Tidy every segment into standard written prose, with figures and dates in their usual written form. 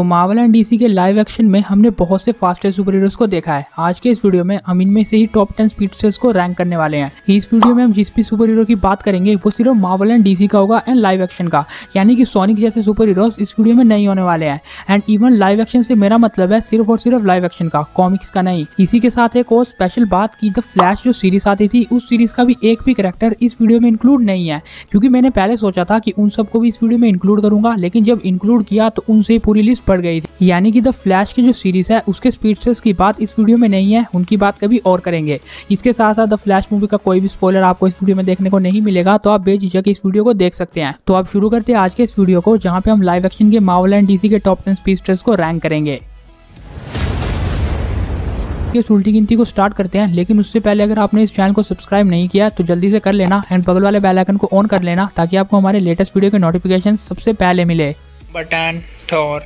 तो Marvel and DC के live action में हमने बहुत से फास्टेस्ट सुपर हीरोज को देखा है। आज के इस वीडियो में हम इनमें से ही टॉप 10 स्पीडस्टर्स को रैंक करने वाले हैं। इस वीडियो में हम जिस भी सुपर हीरो की बात करेंगे वो सिर्फ मार्वल एंड डीसी का होगा एंड लाइव एक्शन का, यानी कि सोनिक जैसे सुपर हीरोज इस वीडियो में नहीं होने वाले हैं। एंड इवन लाइव एक्शन से मेरा मतलब है सिर्फ और सिर्फ लाइव एक्शन का, कॉमिक्स का नहीं। इसी के साथ एक और स्पेशल बात की द फ्लैश जो सीरीज आती थी उस सीरीज का भी एक भी कैरेक्टर इस वीडियो में इंक्लूड नहीं है, क्योंकि मैंने पहले सोचा था कि उन सबको भी इस वीडियो में इंक्लूड करूंगा, लेकिन जब इंक्लूड किया तो उनसे पूरी लिस्ट बढ़ गई थी। यानी कि द फ्लैश की जो सीरीज है उसके स्पीडस्टर्स की बात इस वीडियो में नहीं है, उनकी बात कभी और करेंगे। इसके साथ साथ द फ्लैश मूवी का कोई भी स्पॉइलर आपको इस वीडियो में देखने को नहीं मिलेगा, तो आप बेझिझक इस वीडियो को देख सकते हैं। तो अब शुरू करते हैं आज के इस वीडियो को, जहां पे हम लाइव एक्शन के मार्वल एंड डीसी के टॉप 10 स्पीडस्टर्स को रैंक करेंगे। इस उल्टी गिनती को स्टार्ट करते हैं, लेकिन उससे पहले अगर आपने इस चैनल को सब्सक्राइब नहीं किया तो जल्दी से कर लेना एंड बगल वाले बेल आइकन को ऑन कर लेना, ताकि आपको हमारे लेटेस्ट वीडियो के नोटिफिकेशन सबसे पहले मिले। Button Thor.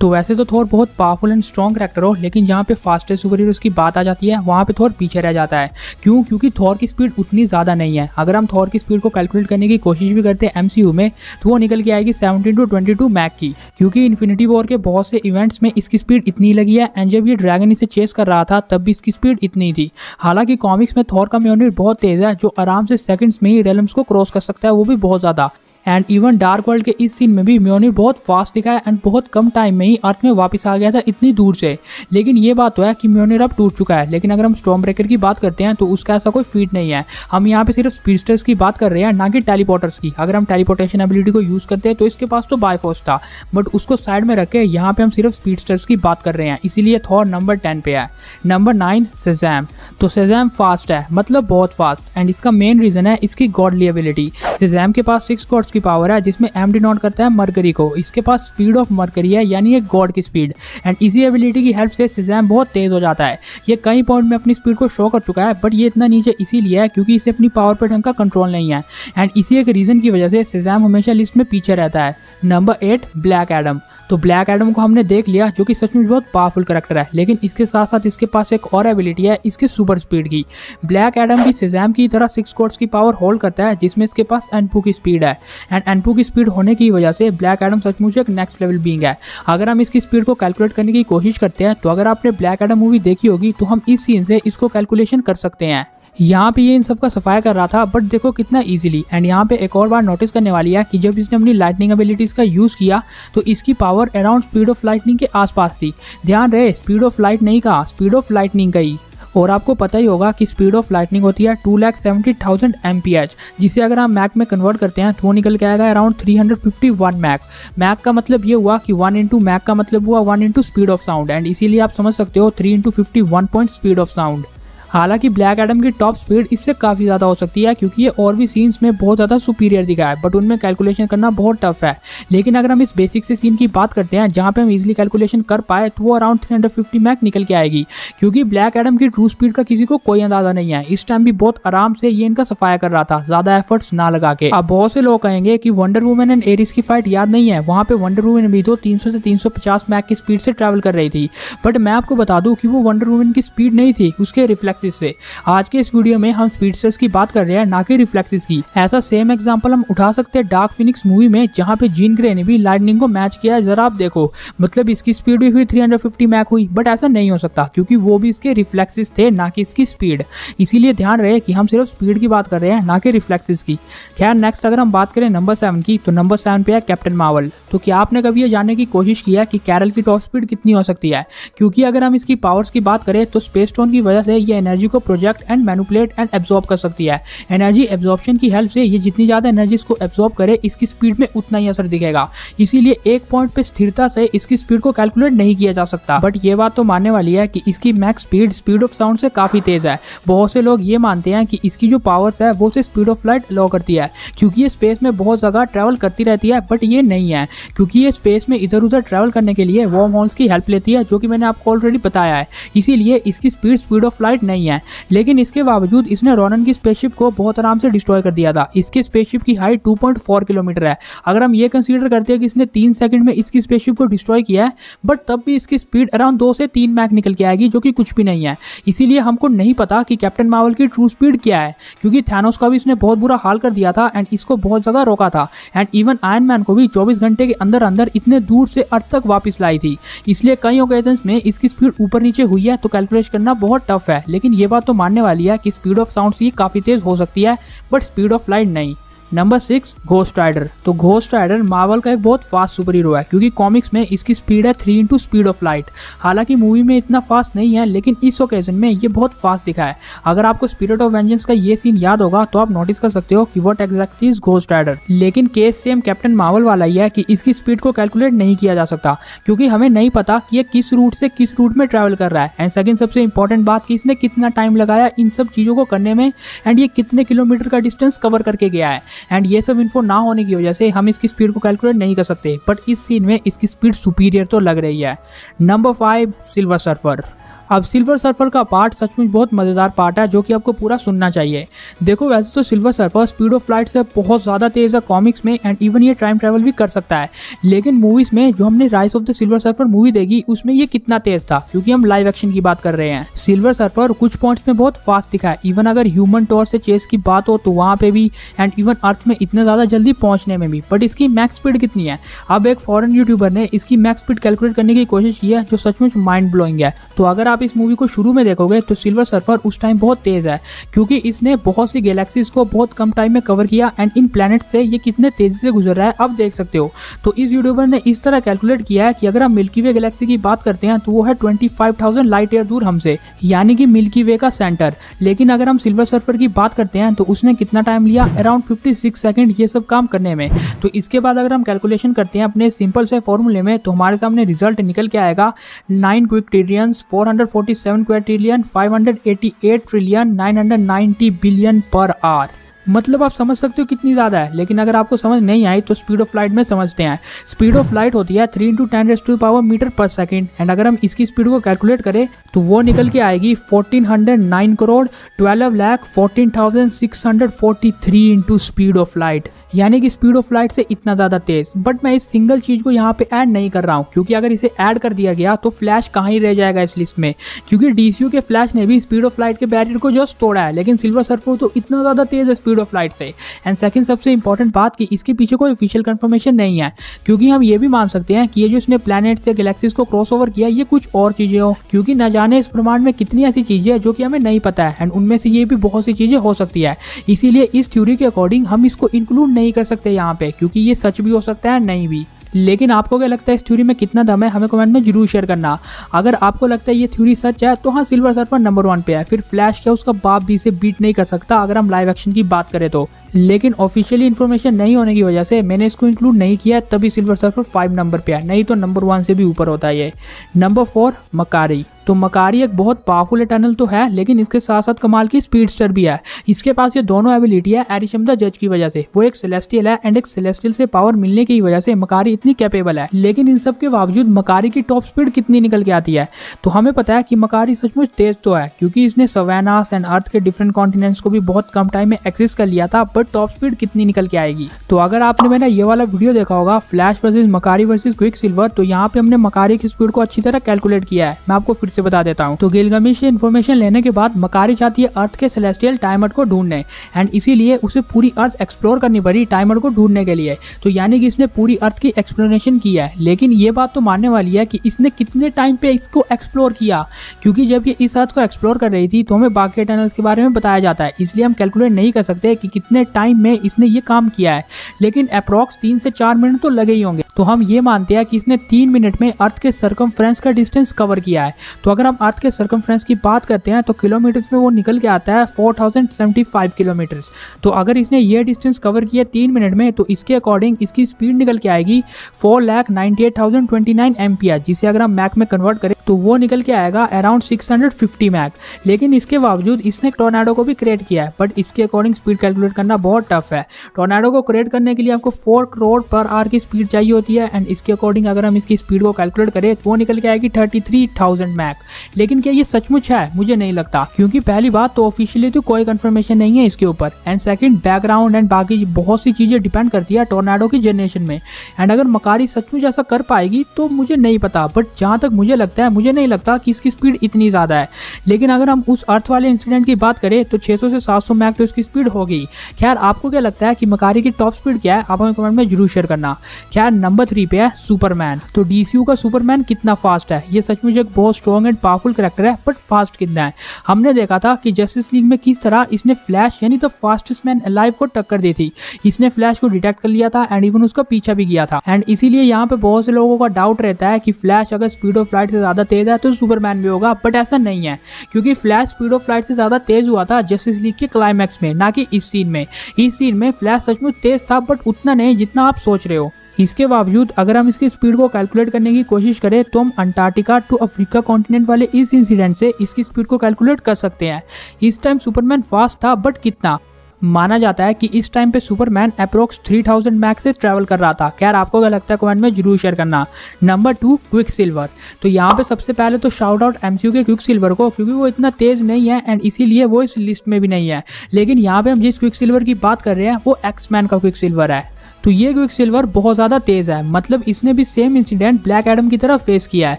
तो वैसे तो थॉर बहुत पावरफुल एंड स्ट्रॉन्ग कैरेक्टर हो, लेकिन जहाँ पे फास्टेस्ट सुपर हीरोज की बात आ जाती है वहाँ पे थॉर पीछे रह जाता है। क्यों? क्योंकि थॉर की स्पीड उतनी ज़्यादा नहीं है। अगर हम थॉर की स्पीड को कैलकुलेट करने की कोशिश भी करते हैं एमसीयू में, तो वो निकल के आएगी 17 to 22 मैक की, क्योंकि इन्फिनिटी वॉर के बहुत से इवेंट्स में इसकी स्पीड इतनी लगी है। एंड जब ये ड्रैगन इसे चेस कर रहा था तब भी इसकी स्पीड इतनी थी। हालांकि कॉमिक्स में थॉर का म्योनिर बहुत तेज है, जो आराम से सेकंड्स में ही रेलम्स को क्रॉस कर सकता है, वो भी बहुत ज़्यादा। एंड इवन डार्क वर्ल्ड के इस सीन में भी म्योनिर बहुत फास्ट दिखा है एंड बहुत कम टाइम में ही अर्थ में वापस आ गया था इतनी दूर से। लेकिन ये बात तो है कि म्योनिर अब टूट चुका है। लेकिन अगर हम स्टॉर्म ब्रेकर की बात करते हैं तो उसका ऐसा कोई फीट नहीं है। हम यहाँ पे सिर्फ स्पीडस्टर्स की बात कर रहे हैं, ना कि टेलीपोर्टर्स की। अगर हम टेलीपोर्टेशन एबिलिटी को यूज करते हैं तो इसके पास तो बायफोर्स था, बट उसको साइड में रख के यहाँ पे हम सिर्फ स्पीडस्टर्स की बात कर रहे हैं, इसीलिए थॉर नंबर 10 पे है। नंबर 9 शेज़ैम। तो शेज़ैम फास्ट है, मतलब बहुत फास्ट, एंड इसका मेन रीजन है इसकी गॉडली एबिलिटी। शेज़ैम के पास 6 गॉड्स की पावर है, जिसमें एम डिनोट करता है मरकरी को। इसके पास स्पीड ऑफ मरकरी है, यानी एक गॉड की स्पीड। एंड इसी एबिलिटी की हेल्प से शेज़ैम बहुत तेज हो जाता है। ये कई पॉइंट में अपनी स्पीड को शो कर चुका है, बट ये इतना नीचे इसीलिए है क्योंकि इसे अपनी पावर पर ढंग का कंट्रोल नहीं है। एंड इसी एक रीजन की वजह से शेज़ैम हमेशा लिस्ट में पीछे रहता है। Number 8 black Adam. तो ब्लैक एडम को हमने देख लिया, जो कि सच में बहुत पावरफुल कैरेक्टर है, लेकिन इसके साथ साथ इसके पास एक और एबिलिटी है इसके सुपर स्पीड की। ब्लैक एडम भी शेज़ैम की तरह 6 गॉड्स की पावर होल्ड करता है, जिसमें इसके पास एनपू की स्पीड है। एंड एनपू की स्पीड होने की वजह से ब्लैक एडम सचमुच एक नेक्स्ट लेवल बीइंग है। अगर हम इसकी स्पीड को कैलकुलेट करने की कोशिश करते हैं, तो अगर आपने ब्लैक एडम मूवी देखी होगी तो हम इस सीन से इसको कैलकुलेशन कर सकते हैं। यहाँ पे ये इन सब का सफाया कर रहा था, बट देखो कितना इजीली। एंड यहाँ पे एक और बार नोटिस करने वाली है कि जब इसने अपनी लाइटनिंग एबिलिटीज का यूज किया तो इसकी power around speed of lightning के आसपास थी। ध्यान रहे, स्पीड ऑफ लाइट नहीं कहा, स्पीड ऑफ लाइटनिंग कही। और आपको पता ही होगा कि स्पीड ऑफ लाइटनिंग होती है 2,70,000 MPH, जिसे अगर हम मैक में कन्वर्ट करते हैं तो वो निकल के आएगा अराउंड 351 मैक। मैक का मतलब ये हुआ कि 1 इंटू मैक का मतलब हुआ 1 into speed of sound, and इसीलिए आप समझ सकते हो 3 into 51 point speed of sound. हालांकि ब्लैक एडम की टॉप स्पीड इससे काफ़ी ज़्यादा हो सकती है, क्योंकि ये और भी सीन्स में बहुत ज़्यादा सुपीरियर दिखा है, बट उनमें कैलकुलेशन करना बहुत टफ है। लेकिन अगर हम इस बेसिक से सीन की बात करते हैं जहाँ पे हम इजीली कैलकुलेशन कर पाए, तो वो अराउंड 350 मैक निकल के आएगी, क्योंकि ब्लैक एडम की ट्रू स्पीड का किसी को कोई अंदाजा नहीं है। इस टाइम भी बहुत आराम से ये इनका सफाया कर रहा था, ज़्यादा एफर्ट्स ना लगा के। अब बहुत से लोग कहेंगे कि वंडर वुमन एंड एरिस की फाइट याद नहीं है, वहाँ पे वंडर वुमन भी तो 300 से 350 मैक की स्पीड से ट्रैवल कर रही थी। बट मैं आपको बता दूं कि वो वंडर वुमन की स्पीड नहीं थी, उसके रिफ्लेक्सेस से। आज के इस वीडियो में हम स्पीडस्टर्स की बात कर रहे हैं, ना कि रिफ्लेक्सेस की। ऐसा सेम एग्जांपल हम उठा सकते हैं डार्क फिनिक्स मूवी में, जहां पे जीन ग्रे ने भी लाइटनिंग को मैच किया है। जरा आप देखो, मतलब इसकी स्पीड भी हुई 350 मैक हुई, बट ऐसा नहीं हो सकता क्योंकि वो भी इसके रिफ्लेक्सेस थे, ना कि इसकी स्पीड। इसीलिए ध्यान रहे कि हम सिर्फ स्पीड की बात कर रहे हैं, ना कि रिफ्लेक्सेस की। खैर नेक्स्ट अगर हम बात करें नंबर 7 की, तो नंबर 7 पे है कैप्टन मार्वल। तो क्या आपने कभी ये जानने की कोशिश किया कि कैरल की टॉप स्पीड कितनी हो सकती है? क्योंकि अगर हम इसकी पावर्स की बात करें तो स्पेस स्टोन की वजह से ये एनर्जी को project and manipulate and absorb कर सकती है। एनर्जी एब्जॉर्प्शन की हेल्प से ये जितनी ज्यादा एनर्जी इसको एब्जॉर्ब करे, इसकी स्पीड में उतना ही असर दिखेगा। इसीलिए एक पॉइंट पे स्थिरता से इसकी स्पीड को कैलकुलेट नहीं किया जा सकता। बट ये बात तो मानने वाली है कि इसकी मैक्स स्पीड ऑफ साउंड से काफी तेज है। बहुत से लोग ये मानते हैं कि इसकी जो पावर्स है वो से स्पीड ऑफ लाइट अलाउ करती है, क्योंकि ये स्पेस में बहुत जगह ट्रैवल करती रहती है। बट ये नहीं है, क्योंकि ये स्पेस में इधर उधर ट्रैवल करने के लिए वॉर्म होल्स की हेल्प लेती है, जो कि मैंने आपको ऑलरेडी बताया है। इसीलिए इसकी स्पीड ऑफ लाइट नहीं नहीं है, लेकिन इसके बावजूद इसने रोनन की स्पेसशिप को बहुत आराम से डिस्ट्रॉय कर दिया था। इसकी स्पेसशिप की हाइट 2.4 किलोमीटर है। अगर हम ये कंसीडर करते हैं कि इसने 3 सेकंड में इसकी स्पेसशिप को डिस्ट्रॉय किया है, बट तब भी इसकी स्पीड अराउंड 2 से 3 मैक निकल के आएगी, जो कि कुछ भी नहीं है। इसीलिए हमको नहीं पता कि कैप्टन मार्वल की ट्रू स्पीड क्या है, क्योंकि थैनोस का भी इसने बहुत बुरा हाल कर दिया था एंड इसको बहुत जगह रोका था। एंड इवन आयरन मैन को भी 24 घंटे के अंदर अंदर इतने दूर से अर्थ तक वापस लाई थी। इसलिए कई ओकेजन्स में इसकी स्पीड ऊपर नीचे हुई है, तो कैलकुलेट करना बहुत टफ है। लेकिन ये बात तो मानने वाली है कि स्पीड ऑफ साउंड से काफी तेज हो सकती है, बट स्पीड ऑफ लाइट नहीं। Number 6, Ghost Rider. तो घोस्ट राइडर मार्वल का एक बहुत फास्ट सुपर हीरो है, क्योंकि कॉमिक्स में इसकी स्पीड है 3 इंटू स्पीड ऑफ लाइट। हालांकि मूवी में इतना फास्ट नहीं है, लेकिन इस ओकेजन में ये बहुत फास्ट दिखा है। अगर आपको स्पिरिट ऑफ वेंजेंस का ये सीन याद होगा तो आप नोटिस कर सकते हो कि what exactly is Ghost Rider. लेकिन केस सेम कैप्टन मार्वल वाला ही है कि इसकी स्पीड को कैलकुलेट नहीं किया जा सकता, क्योंकि हमें नहीं पता कि ये किस रूट से किस रूट में ट्रैवल कर रहा है। एंड सेकंड सबसे इंपॉर्टेंट बात कि इसने कितना टाइम लगाया इन सब चीजों को करने में, एंड ये कितने किलोमीटर का डिस्टेंस कवर करके गया है। एंड ये सब ना होने की वजह से हम इसकी स्पीड को कैलकुलेट नहीं कर सकते, बट इस सीन में इसकी स्पीड सुपीरियर तो लग रही है। Number 5, silver surfer. अब सिल्वर सर्फर का पार्ट सचमुच बहुत मज़ेदार पार्ट है, जो कि आपको पूरा सुनना चाहिए। देखो वैसे तो silver surfer speed of light से बहुत ज़्यादा तेज़ है कॉमिक्स में, एंड इवन ये टाइम ट्रैवल भी कर सकता है। लेकिन मूवीज़ में जो हमने rise of the silver surfer movie देखी, उसमें ये कितना तेज़ था, क्योंकि हम लाइव एक्शन की बात कर रहे हैं। सिल्वर सर्फर कुछ पॉइंट्स में बहुत फास्ट दिखा है। इवन अगर ह्यूमन टॉर्च से चेस की बात हो तो वहाँ पे भी, एंड इवन अर्थ में इतने ज़्यादा जल्दी पहुँचने में भी। बट इसकी मैक्स स्पीड कितनी है? अब एक फॉरेन यूट्यूबर ने इसकी मैक्स स्पीड कैलकुलेट करने की कोशिश की है, जो सचमुच माइंड ब्लोइंग है। तो अगर आप इस मूवी को शुरू में देखोगे तो सिल्वर सर्फर उस टाइम बहुत तेज है, क्योंकि इसने बहुत सी गैलेक्सीज को बहुत कम टाइम में कवर किया, एंड इन प्लैनेट से ये कितने तेजी से गुजर रहा है अब देख सकते हो। तो इस यूट्यूबर ने इस तरह कैलकुलेट किया है कि अगर हम मिल्की वे गैलेक्सी की बात करते हैं तो वो है 25,000 लाइट ईयर दूर हमसे, यानी कि मिल्की वे का सेंटर। लेकिन अगर हम सिल्वर सर्फर की बात करते हैं तो उसने कितना टाइम लिया? अराउंड 56 सेकंड ये सब काम करने में। तो इसके बाद अगर हम कैलकुलेशन करते हैं अपने सिंपल से फॉर्मूले में, तो हमारे सामने रिजल्ट निकल के आएगा 9 quick trillions 447 quadrillion 588 trillion 990 billion per hour. मतलब आप समझ सकते हो कितनी ज़्यादा है। लेकिन अगर आपको समझ नहीं आई तो स्पीड ऑफ लाइट में समझते हैं। स्पीड ऑफ लाइट होती है 3 × 10⁻⁻⁻ मीटर पर सेकेंड, एंड अगर हम इसकी स्पीड को कैलकुलेट करें तो वो निकल के आएगी 1409 crore 12,14,643 into speed of light, यानी कि स्पीड ऑफ लाइट से इतना ज़्यादा तेज। बट मैं इस सिंगल चीज़ को यहाँ पे ऐड नहीं कर रहा हूँ, क्योंकि अगर इसे ऐड कर दिया गया तो फ्लैश कहाँ ही रह जाएगा इस लिस्ट में, क्योंकि डीसीयू के फ्लैश ने भी स्पीड ऑफ लाइट के बैरियर को जस्ट तोड़ा है, लेकिन सिल्वर सर्फर तो इतना ज़्यादा तेज है स्पीड ऑफ लाइट से। एंड सेकंड सबसे इंपॉर्टेंट बात कि इसके पीछे कोई ऑफिशियल कंफर्मेशन नहीं है, क्योंकि हम ये भी मान सकते हैं कि ये जो इसने प्लैनेट से गैलेक्सीज को क्रॉस ओवर किया ये कुछ और चीज़ें हो, क्योंकि न जाने इस ब्रह्मांड में कितनी ऐसी चीज़ें हैं जो कि हमें नहीं पता है, एंड उनमें से ये भी बहुत सी चीज़ें हो सकती है। इसीलिए इस थ्योरी के अकॉर्डिंग हम इसको इंक्लूड नहीं कर सकते यहाँ पे, क्योंकि ये सच भी हो सकता है नहीं भी। लेकिन आपको क्या लगता है इस थ्योरी में कितना दम है? हमें कमेंट में जरूर शेयर करना। अगर आपको लगता है ये थ्योरी सच है तो हाँ, सिल्वर सर्फर नंबर 1 पे है। फिर फ्लैश क्या उसका बाप भी इसे बीट नहीं कर सकता अगर हम लाइव एक्शन की बात करें तो। लेकिन ऑफिशियली इन्फॉर्मेशन नहीं होने की वजह से मैंने इसको इंक्लूड नहीं किया, तभी सिल्वर सर्फर 5 नंबर पे है, नहीं तो नंबर 1 से भी ऊपर होता है ये। नंबर 4, मकारी। तो मकारी एक बहुत पावरफुल टनल तो है, लेकिन इसके साथ साथ कमाल की स्पीडस्टर भी है। इसके पास ये दोनों एबिलिटी है एरिशम द जज की वजह से। वो एक सेलेस्टियल है, एंड एक सेलेस्टियल से पावर मिलने की वजह से मकारी इतनी कैपेबल है। लेकिन इन सब के बावजूद मकारी की टॉप स्पीड कितनी निकल के आती है? तो हमें पता है कि मकारी सचमुच तेज तो है, क्योंकि इसने सवानास एंड अर्थ के डिफरेंट कॉन्टिनेंट्स को भी बहुत कम टाइम में एक्सेस कर लिया था, बट टॉप स्पीड कितनी निकल के आएगी? तो अगर आपने मेरा ये वाला वीडियो देखा होगा, flash versus mercury versus quicksilver, तो यहाँ पे हमने मकारी की स्पीड को अच्छी तरह कैलकुलेट किया है। मैं आपको फिर से बता देता हूँ। तो गिलगामेश से इन्फॉर्मेशन लेने के बाद मकारी चाहती है अर्थ के सेलेस्टियल टाइमर को ढूंढने, एंड इसीलिए उसे पूरी अर्थ एक्सप्लोर करनी पड़ी टाइमर को ढूंढने के लिए। तो यानी कि इसने पूरी अर्थ की एक्सप्लोरेशन की है। लेकिन ये बात तो मानने वाली है कि इसने कितने टाइम पे इसको एक्सप्लोर किया, क्योंकि जब ये इस अर्थ को एक्सप्लोर कर रही थी तो हमें बाकी टनल्स के बारे में बताया जाता है, इसलिए हम कैलकुलेट नहीं कर सकते कि कितने टाइम में इसने ये काम किया है। लेकिन अप्रॉक्स 3 से 4 मिनट तो लगे ही होंगे। तो हम ये मानते हैं कि इसने 3 मिनट में अर्थ के सर्कमफ्रेंस का डिस्टेंस कवर किया है। तो अगर हम अर्थ के सर्कमफ्रेंस की बात करते हैं तो किलोमीटर्स में वो निकल के आता है 4075 किलोमीटर्स। तो अगर इसने ये डिस्टेंस कवर किया 3 मिनट में, तो इसके अकॉर्डिंग इसकी स्पीड निकल के आएगी 4,98,029 एम्पियर, जिसे अगर हम मैक में कन्वर्ट करें तो वो निकल के आएगा अराउंड 650 मैक। लेकिन इसके बावजूद इसने टोर्नाडो को भी क्रिएट किया है, बट इसके अकॉर्डिंग स्पीड कैलकुलेट करना करना बहुत टफ है। टोर्नेडो को क्रिएट करने के लिए आपको 4 करोड़ पर आवर की स्पीड चाहिए होती है एंड इसके अकॉर्डिंग अगर हम इसकी स्पीड को कैलकुलेट करें तो वो निकल के आएगी 33,000 मैक। लेकिन क्या ये सचमुच है? मुझे नहीं लगता, क्योंकि पहली बात तो ऑफिशियली तो कोई कंफर्मेशन नहीं है इसके ऊपर एंड सेकंड बैकग्राउंड एंड बाकी बहुत सी चीजें डिपेंड करती है टोर्नेडो की जनरेशन में। एंड अगर मकारी सचमुच ऐसा कर पाएगी तो मुझे नहीं पता, बट जहां तक मुझे लगता है मुझे नहीं लगता कि इसकी स्पीड इतनी ज्यादा है। लेकिन अगर हम उस अर्थ वाले इंसिडेंट की बात करें तो 600 से 700 मैक तो इसकी स्पीड होगी। खैर आपको क्या लगता है कि मकारी की टॉप स्पीड क्या है? आप हमें कमेंट में जरूर शेयर करना। खैर नंबर 3 पे है सुपरमैन। तो डीसीयू का सुपरमैन कितना फास्ट है? ये सचमुच एक बहुत स्ट्रॉन्ग एंड पावरफुल कैरेक्टर है, बट फास्ट कितना है? हमने देखा था कि जस्टिस लीग में किस तरह इसने फ्लैश यानी द फास्टेस्ट मैन अलाइव को टक्कर दी थी। इसने फ्लैश को डिटेक्ट कर लिया था एंड इवन उसका पीछा भी किया था। एंड इसीलिए यहाँ पे बहुत से लोगों का डाउट रहता है कि फ्लैश अगर स्पीड ऑफ लाइट से ज्यादा तेज है तो सुपरमैन भी होगा, बट ऐसा नहीं है, क्योंकि फ्लैश स्पीड ऑफ लाइट से ज्यादा तेज हुआ था जस्टिस लीग के क्लाइमैक्स में, ना कि इस सीन में। इस सीन में फ्लैश सचमुच तेज था, बट उतना नहीं जितना आप सोच रहे हो। इसके बावजूद अगर हम इसकी स्पीड को कैलकुलेट करने की कोशिश करें तो हम अंटार्कटिका टू अफ्रीका कॉन्टिनेंट वाले इस इंसिडेंट से इसकी स्पीड को कैलकुलेट कर सकते हैं। इस टाइम सुपरमैन फास्ट था, बट कितना? माना जाता है कि इस टाइम पे सुपरमैन अप्रोक्स 3000 मैक से ट्रैवल कर रहा था। खैर आपको क्या लगता है कमेंट में जरूर शेयर करना। Number 2 quick silver. तो यहाँ पे सबसे पहले तो शाउट आउट एमसीयू के क्विक सिल्वर को, क्योंकि वो इतना तेज नहीं है एंड इसीलिए वो इस लिस्ट में भी नहीं है। लेकिन यहाँ पे हम जिस क्विक सिल्वर की बात कर रहे हैं वो एक्समैन का क्विक सिल्वर है। तो ये क्विक सिल्वर बहुत ज़्यादा तेज़ है, मतलब इसने भी सेम इंसिडेंट ब्लैक एडम की तरह फेस किया है।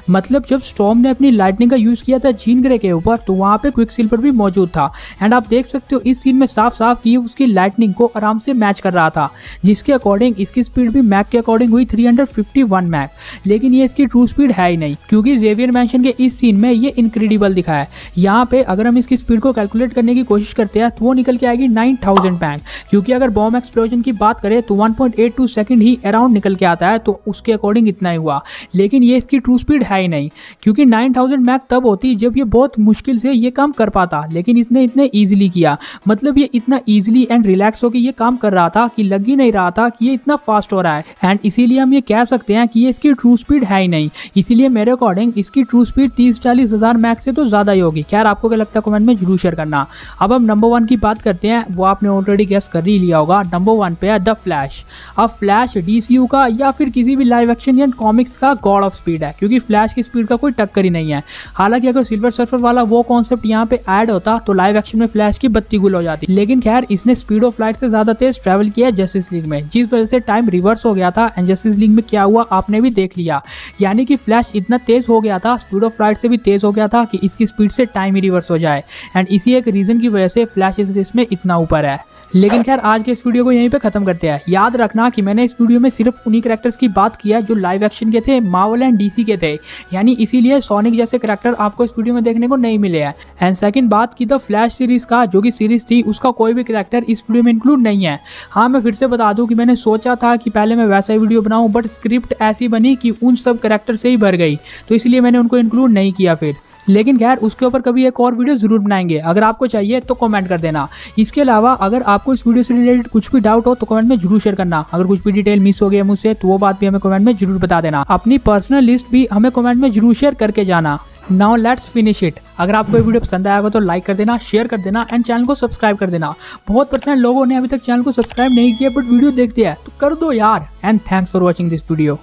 मतलब जब स्टॉर्म ने अपनी लाइटनिंग का यूज़ किया था जीन ग्रे के ऊपर तो वहाँ पे क्विक सिल्वर भी मौजूद था एंड आप देख सकते हो इस सीन में साफ साफ कि उसकी लाइटनिंग को आराम से मैच कर रहा था, जिसके अकॉर्डिंग इसकी स्पीड भी मैक के अकॉर्डिंग हुई 351 मैक। लेकिन ये इसकी ट्रू स्पीड है ही नहीं, क्योंकि जेवियर मैंशन के इस सीन में ये इनक्रेडिबल दिखा है। यहाँ पे अगर हम इसकी स्पीड को कैलकुलेट करने की कोशिश करते हैं तो वो निकल के आएगी 9000 मैक, क्योंकि अगर बॉम्ब एक्सप्लोजन की बात करें तो 1.82 सेकंड ही अराउंड निकल के आता है, तो उसके अकॉर्डिंग इतना ही हुआ। लेकिन ये इसकी ट्रू स्पीड है ही नहीं, क्योंकि 9000 मैक तब होती जब ये बहुत मुश्किल से ये काम कर पाता, लेकिन इसने इतने इजीली किया। मतलब ये इतना इजीली एंड रिलैक्स होकर ये काम कर रहा था कि लग ही नहीं रहा था कि ये इतना फास्ट हो रहा है एंड इसीलिए हम ये कह सकते हैं कि ये इसकी ट्रू स्पीड है ही नहीं। इसीलिए मेरे अकॉर्डिंग इसकी ट्रू स्पीड 30-40 हजार मैक से तो ज्यादा ही होगी। खैर आपको क्या लगता है कमेंट में जरूर शेयर करना। अब हम नंबर 1 की बात करते हैं, वो आपने ऑलरेडी गेस कर ही लिया होगा। नंबर 1 पे है द फ्लैश। अब फ्लैश डीसीयू का या फिर किसी भी लाइव एक्शन या कॉमिक्स का गॉड ऑफ स्पीड है, क्योंकि फ्लैश की स्पीड का कोई टक्कर ही नहीं है। हालांकि अगर सिल्वर सर्फर वाला वो कॉन्सेप्ट यहाँ पे ऐड होता तो लाइव एक्शन में फ्लैश की बत्ती गुल हो जाती। लेकिन खैर इसने स्पीड ऑफ लाइट से ज्यादा तेज ट्रैवल किया जस्टिस लीग में, जिस वजह से टाइम रिवर्स हो गया था एंड जस्टिस लीग में क्या हुआ आपने भी देख लिया। यानी कि फ्लैश इतना तेज हो गया था, स्पीड ऑफ लाइट से भी तेज हो गया था कि इसकी स्पीड से टाइम ही रिवर्स हो जाए एंड इसी एक रीजन की वजह से फ्लैश इस लिस्ट में इतना ऊपर है। लेकिन खैर आज के इस वीडियो को यहीं पे खत्म करते हैं। याद रखना कि मैंने इस वीडियो में सिर्फ उन्हीं कैरेक्टर्स की बात किया जो लाइव एक्शन के थे, मार्वल एंड डीसी के थे, यानी इसीलिए सोनिक जैसे कैरेक्टर आपको इस वीडियो में देखने को नहीं मिले हैं। एंड सेकंड बात की द फ्लैश सीरीज का, जो कि सीरीज थी उसका कोई भी कैरेक्टर इस वीडियो में इंक्लूड नहीं है। हाँ मैं फिर से बता दूं कि मैंने सोचा था कि पहले मैं वैसा ही वीडियो बनाऊं, बट स्क्रिप्ट ऐसी बनी कि उन सब कैरेक्टर से ही भर गई, तो इसलिए मैंने उनको इंक्लूड नहीं किया फिर। लेकिन खैर उसके ऊपर कभी एक और वीडियो जरूर बनाएंगे, अगर आपको चाहिए तो कमेंट कर देना। इसके अलावा अगर आपको इस वीडियो से रिलेटेड कुछ भी डाउट हो तो कमेंट में जरूर शेयर करना। अगर कुछ भी डिटेल मिस हो गया मुझसे तो वो बात भी हमें कमेंट में जरूर बता देना। अपनी पर्सनल लिस्ट भी हमें कमेंट में जरूर शेयर करके जाना। Now let's finish it. अगर आपको ये वीडियो पसंद आया हो तो लाइक कर देना, शेयर कर देना एंड चैनल को सब्सक्राइब कर देना। बहुत परसेंट लोगों ने अभी तक चैनल को सब्सक्राइब नहीं किया बट वीडियो देखते हैं, तो कर दो यार। And thanks for watching this video.